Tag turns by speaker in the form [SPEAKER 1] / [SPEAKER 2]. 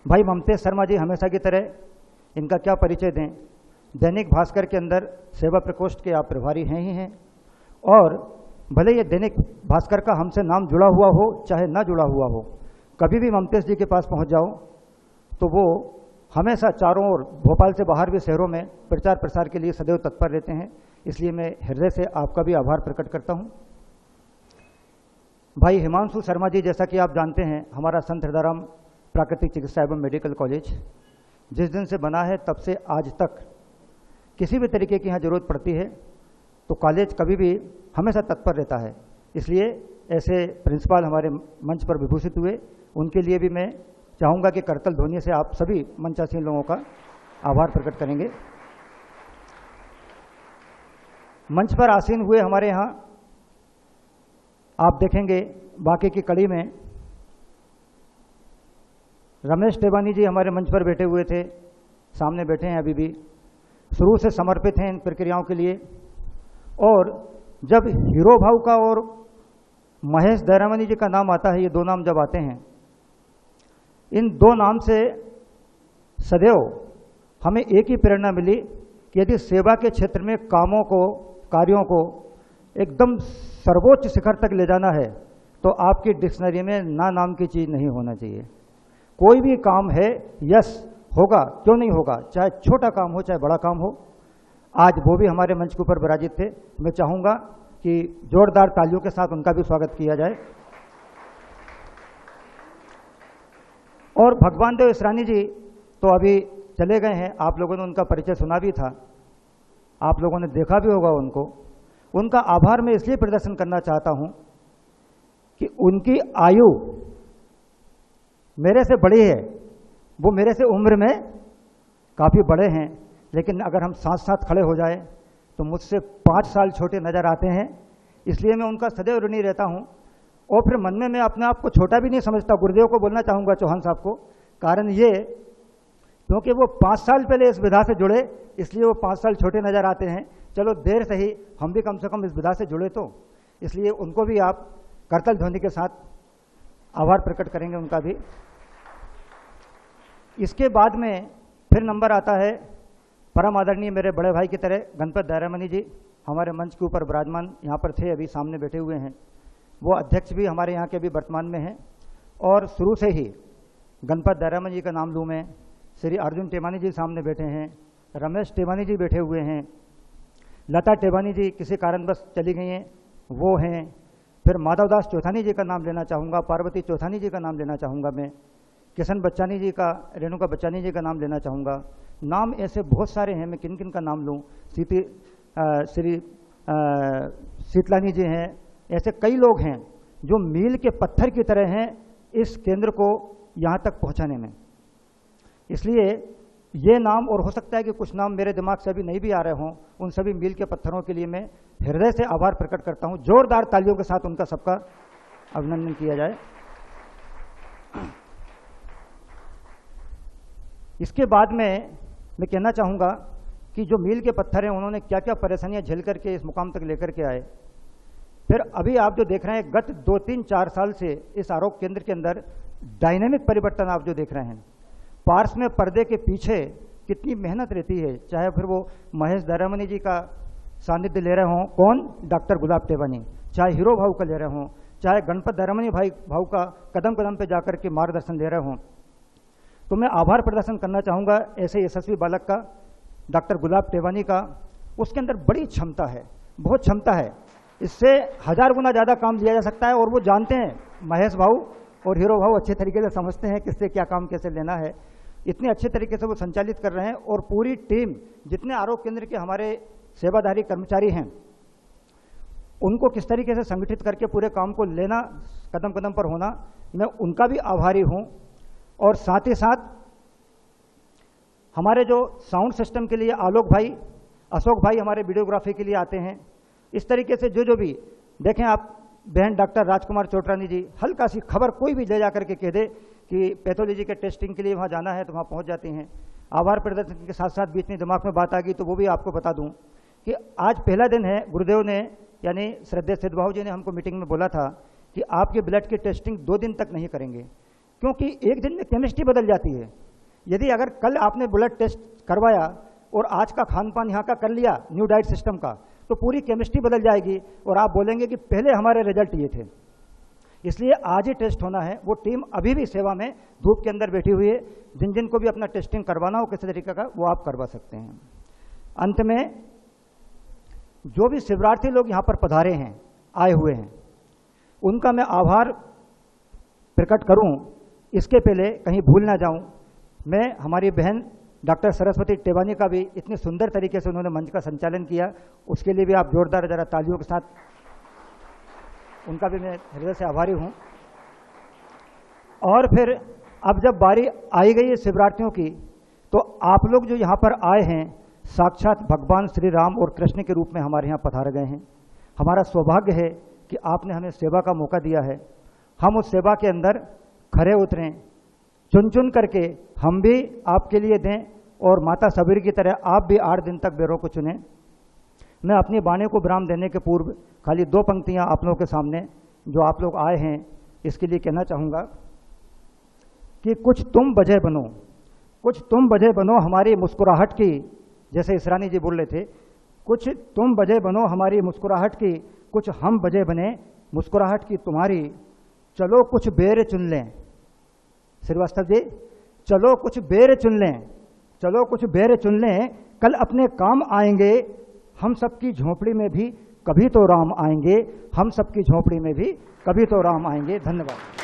[SPEAKER 1] भाई ममतेज शर्मा जी हमेशा की तरह इनका क्या परिचय दें। दैनिक भास्कर के अंदर सेवा प्रकोष्ठ के आप प्रभारी हैं ही हैं, और भले ये दैनिक भास्कर का हमसे नाम जुड़ा हुआ हो चाहे ना जुड़ा हुआ हो, कभी भी ममतेज जी के पास पहुंच जाओ तो वो हमेशा चारों ओर, भोपाल से बाहर भी शहरों में प्रचार प्रसार के लिए सदैव तत्पर रहते हैं। इसलिए मैं हृदय से आपका भी आभार प्रकट करता हूं। भाई हिमांशु शर्मा जी, जैसा कि आप जानते हैं, हमारा संत हृदयराम प्राकृतिक चिकित्सा एवं मेडिकल कॉलेज जिस दिन से बना है तब से आज तक किसी भी तरीके की यहाँ जरूरत पड़ती है तो कॉलेज कभी भी हमेशा तत्पर रहता है। इसलिए ऐसे प्रिंसिपाल हमारे मंच पर विभूषित हुए, उनके लिए भी मैं चाहूँगा कि करतल ध्वनि से आप सभी मंचासीन लोगों का आभार प्रकट करेंगे। मंच पर आसीन हुए हमारे यहाँ आप देखेंगे बाकी की कड़ी में रमेश टेवानी जी हमारे मंच पर बैठे हुए थे, सामने बैठे हैं अभी भी, शुरू से समर्पित हैं इन प्रक्रियाओं के लिए। और जब हीरो भाऊ का और महेश दयारामनी जी का नाम आता है, ये दो नाम जब आते हैं, इन दो नाम से सदैव हमें एक ही प्रेरणा मिली कि यदि सेवा के क्षेत्र में कामों को, कार्यों को एकदम सर्वोच्च शिखर तक ले जाना है तो आपकी डिक्शनरी में ना नाम की चीज़ नहीं होना चाहिए। कोई भी काम है, यस होगा, क्यों नहीं होगा, चाहे छोटा काम हो चाहे बड़ा काम हो। आज वो भी हमारे मंच के ऊपर विराजित थे। मैं चाहूँगा कि जोरदार तालियों के साथ उनका भी स्वागत किया जाए। और भगवान देव इसरानी जी तो अभी चले गए हैं, आप लोगों ने उनका परिचय सुना भी था, आप लोगों ने देखा भी होगा उनको। उनका आभार मैं इसलिए प्रदर्शन करना चाहता हूं कि उनकी आयु मेरे से बड़ी है, वो मेरे से उम्र में काफ़ी बड़े हैं, लेकिन अगर हम साथ साथ खड़े हो जाए तो मुझसे 5 साल छोटे नज़र आते हैं। इसलिए मैं उनका सदैव ऋणी रहता हूं। और फिर मन में मैं अपने आप को छोटा भी नहीं समझता। गुरुदेव को बोलना चाहूँगा, चौहान साहब को, कारण ये क्योंकि वो 5 साल पहले इस विधा से जुड़े, इसलिए वो 5 साल छोटे नज़र आते हैं। चलो देर सही, हम भी कम से कम इस विधा से जुड़े तो, इसलिए उनको भी आप करतल ध्वनि के साथ आभार प्रकट करेंगे उनका भी। इसके बाद में फिर नंबर आता है परम आदरणीय मेरे बड़े भाई की तरह गणपत दयारामनी जी, हमारे मंच के ऊपर विराजमान यहाँ पर थे, अभी सामने बैठे हुए हैं। वो अध्यक्ष भी हमारे यहाँ के भी वर्तमान में हैं। और शुरू से ही गणपत दयारामनी जी का नाम लूँ मैं, श्री अर्जुन टेवानी जी सामने बैठे हैं, रमेश टेवानी जी बैठे हुए हैं, लता टेवानी जी किसी कारणवश चली गई हैं, वो हैं। फिर माधवदास चौथानी जी का नाम लेना चाहूँगा, पार्वती चौथानी जी का नाम लेना चाहूँगा मैं, किशन बच्चानी जी का, रेणुका बच्चानी जी का नाम लेना चाहूँगा। नाम ऐसे बहुत सारे हैं, मैं किन किन का नाम लूँ, श्री शीतलानी जी हैं। ऐसे कई लोग हैं जो मील के पत्थर की तरह हैं इस केंद्र को यहाँ तक पहुँचाने में। इसलिए ये नाम, और हो सकता है कि कुछ नाम मेरे दिमाग से अभी नहीं भी आ रहे हों, उन सभी मील के पत्थरों के लिए मैं हृदय से आभार प्रकट करता हूँ। जोरदार तालियों के साथ उनका सबका अभिनंदन किया जाए। इसके बाद में मैं कहना चाहूँगा कि जो मील के पत्थर हैं, उन्होंने क्या क्या परेशानियाँ झेल करके इस मुकाम तक लेकर के आए। फिर अभी आप जो देख रहे हैं, गत 2-3-4 साल से इस आरोग्य केंद्र के अंदर डायनेमिक परिवर्तन आप जो देख रहे हैं। पार्श्व में पर्दे के पीछे कितनी मेहनत रहती है, चाहे फिर वो महेश दयारामनी जी का सानिध्य ले रहे हों, कौन, डॉक्टर गुलाब टेवानी, चाहे हीरो भाऊ का ले रहे हों, चाहे गणपत दयारामनी भाऊ का कदम कदम पे जाकर के मार्गदर्शन ले रहे हों। तो मैं आभार प्रदर्शन करना चाहूँगा ऐसे यशस्वी बालक का, डॉक्टर गुलाब टेवानी का। उसके अंदर बड़ी क्षमता है, बहुत क्षमता है, इससे 1000 गुना ज़्यादा काम लिया जा सकता है। और वो जानते हैं, महेश भाऊ और हीरो भाऊ अच्छे तरीके से समझते हैं किससे क्या काम कैसे लेना है। इतने अच्छे तरीके से वो संचालित कर रहे हैं। और पूरी टीम, जितने आरोग्य केंद्र के हमारे सेवाधारी कर्मचारी हैं, उनको किस तरीके से संगठित करके पूरे काम को लेना, कदम कदम पर होना, मैं उनका भी आभारी हूँ। और साथ ही साथ हमारे जो साउंड सिस्टम के लिए आलोक भाई, अशोक भाई हमारे वीडियोग्राफी के लिए आते हैं। इस तरीके से जो भी देखें आप, बहन डॉक्टर राजकुमार चोटरानी जी, हल्का सी खबर कोई भी ले जाकर के कह दे कि पैथोलॉजी के टेस्टिंग के लिए वहाँ जाना है तो वहाँ पहुँच जाती हैं। आभार प्रदर्शन के साथ साथ बीच में दिमाग में बात आ गई तो वो भी आपको बता दूँ कि आज पहला दिन है, गुरुदेव ने यानी श्रद्धेय सिद्धबाबू जी ने हमको मीटिंग में बोला था कि आपके ब्लड की टेस्टिंग 2 दिन तक नहीं करेंगे। क्योंकि एक दिन में केमिस्ट्री बदल जाती है। यदि अगर कल आपने ब्लड टेस्ट करवाया और आज का खान पान यहाँ का कर लिया न्यू डाइट सिस्टम का, तो पूरी केमिस्ट्री बदल जाएगी और आप बोलेंगे कि पहले हमारे रिजल्ट ये थे। इसलिए आज ही टेस्ट होना है। वो टीम अभी भी सेवा में धूप के अंदर बैठी हुई है। जिन जिन को भी अपना टेस्टिंग करवाना हो किसी तरीके का, वो आप करवा सकते हैं। अंत में जो भी शिवरार्थी लोग यहाँ पर पधारे हैं, आए हुए हैं, उनका मैं आभार प्रकट करूं, इसके पहले कहीं भूल ना जाऊं, मैं हमारी बहन डॉक्टर सरस्वती टेवानी का भी इतनी सुंदर तरीके से उन्होंने मंच का संचालन किया, उसके लिए भी आप जोरदार जरा तालियों के साथ, उनका भी मैं हृदय से आभारी हूं। और फिर अब जब बारी आई गई है शिवरार्थियों की, तो आप लोग जो यहाँ पर आए हैं, साक्षात भगवान श्री राम और कृष्ण के रूप में हमारे यहाँ पधार गए हैं। हमारा सौभाग्य है कि आपने हमें सेवा का मौका दिया है। हम उस सेवा के अंदर खरे उतरें, चुन चुन करके हम भी आपके लिए दें, और माता सबीर की तरह आप भी 8 दिन तक बेरों को चुनें। मैं अपनी वाणी को विराम देने के पूर्व खाली 2 पंक्तियां आप लोगों के सामने, जो आप लोग आए हैं, इसके लिए कहना चाहूँगा कि कुछ तुम वजह बनो, कुछ तुम वजह बनो हमारी मुस्कुराहट की, जैसे इसरानी जी बोल रहे थे, कुछ तुम वजह बनो हमारी मुस्कुराहट की, कुछ हम वजह बने मुस्कुराहट की तुम्हारी, चलो कुछ बेर चुन लें। श्रीवास्तव जी, चलो कुछ बेर चुन लें, चलो कुछ बेर चुन लें, कल अपने काम आएंगे, हम सबकी झोंपड़ी में भी कभी तो राम आएंगे, हम सबकी झोंपड़ी में भी कभी तो राम आएंगे। धन्यवाद।